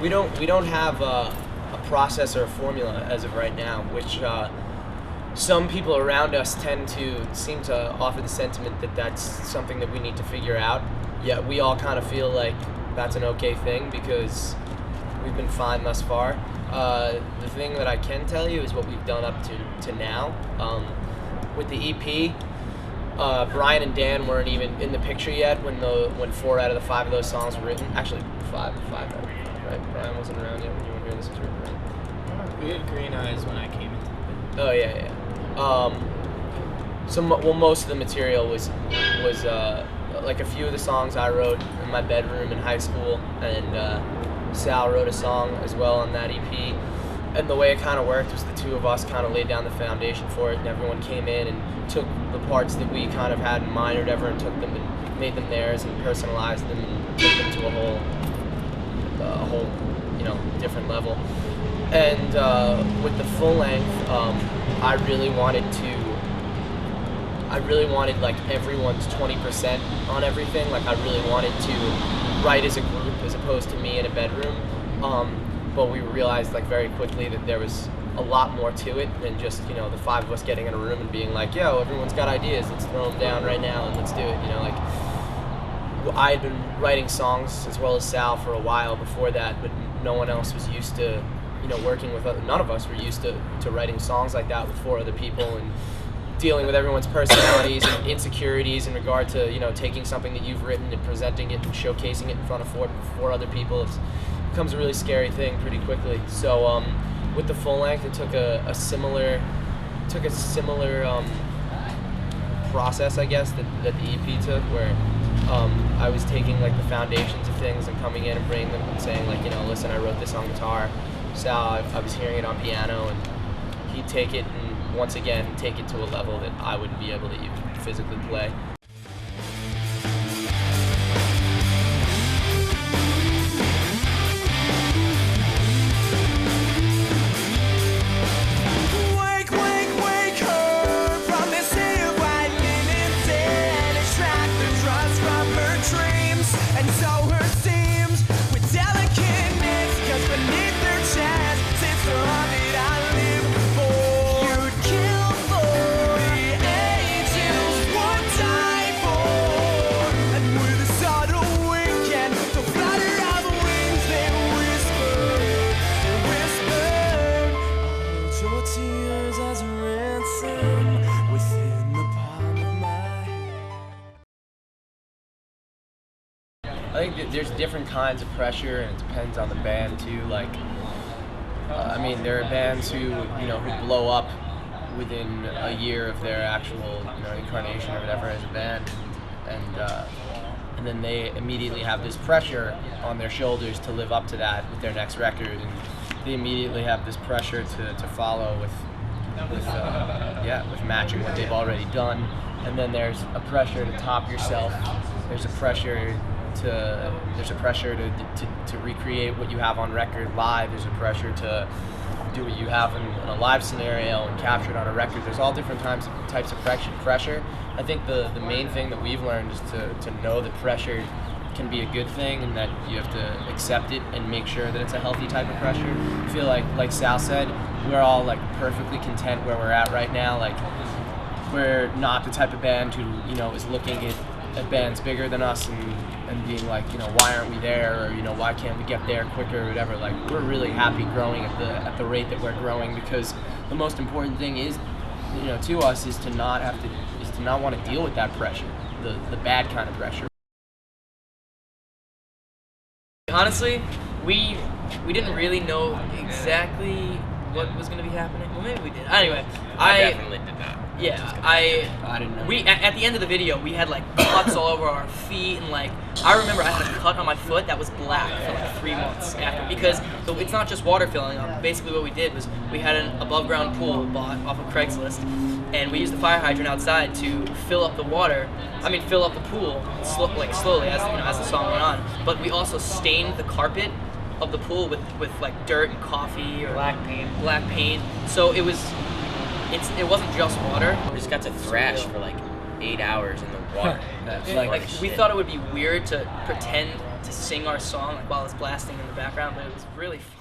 we don't have a process or a formula as of right now, which some people around us tend to seem to offer the sentiment that that's something that we need to figure out. Yet we all kind of feel like that's an okay thing because we've been fine thus far. The thing that I can tell you is what we've done up to now. With the EP, Brian and Dan weren't even in the picture yet when 4 out of the 5 of those songs were written. Actually, 5 out of 5, right? Brian wasn't around yet when you were here. This was written, right? We had Green Eyes when I came into it. Oh yeah. Most of the material was like a few of the songs I wrote in my bedroom in high school, and Sal wrote a song as well on that EP. And the way it kind of worked was the two of us kind of laid down the foundation for it, and everyone came in and took the parts that we kind of had in mind or whatever, and took them and made them theirs and personalized them and took them to a whole different level. And with the full length, I really wanted like everyone's 20% on everything. Like I really wanted to write as a group as opposed to me in a bedroom. But we realized like very quickly that there was a lot more to it than just, the 5 of us getting in a room and being like, yo, everyone's got ideas, let's throw them down right now and let's do it. Like I had been writing songs as well as Sal for a while before that, but no one else was used to, working with none of us were used to writing songs like that with 4 other people and dealing with everyone's personalities and insecurities in regard to, taking something that you've written and presenting it and showcasing it in front of four other people. It becomes a really scary thing pretty quickly. So with the full length, it took a similar process, I guess, that the EP took, where I was taking like the foundations of things and coming in and bringing them and saying like, listen, I wrote this on guitar. Sal, I was hearing it on piano, and he'd take it and once again take it to a level that I wouldn't be able to even physically play. I think that there's different kinds of pressure, and it depends on the band too. Like, there are bands who blow up within a year of their actual incarnation or whatever as a band, and then they immediately have this pressure on their shoulders to live up to that with their next record, and they immediately have this pressure to follow with matching what they've already done. And then there's a pressure to top yourself. There's a pressure to recreate what you have on record live. There's a pressure to do what you have in a live scenario and capture it on a record. There's all different types of pressure. I think the main thing that we've learned is to know that pressure can be a good thing and that you have to accept it and make sure that it's a healthy type of pressure. I feel like Sal said, we're all like perfectly content where we're at right now. Like, we're not the type of band who is looking at bands bigger than us and being like, why aren't we there, or why can't we get there quicker or whatever. Like, we're really happy growing at the rate that we're growing, because the most important thing is, to us, is to not want to deal with that pressure, the bad kind of pressure. Honestly, we didn't really know exactly what was going to be happening. Well, maybe we did. Anyway, I definitely did not. Yeah, I didn't know. We at the end of the video, we had like cuts all over our feet, and like I remember I had a cut on my foot that was black for like 3 months after, because it's not just water filling up. Basically, what we did was we had an above ground pool bought off of Craigslist, and we used the fire hydrant outside to fill up the water. Fill up the pool slowly as the song went on. But we also stained the carpet of the pool with like dirt and coffee or black paint. So it wasn't just water. We just got to thrash for like 8 hours in the water. We thought it would be weird to pretend to sing our song like while it's blasting in the background, but it was really fun.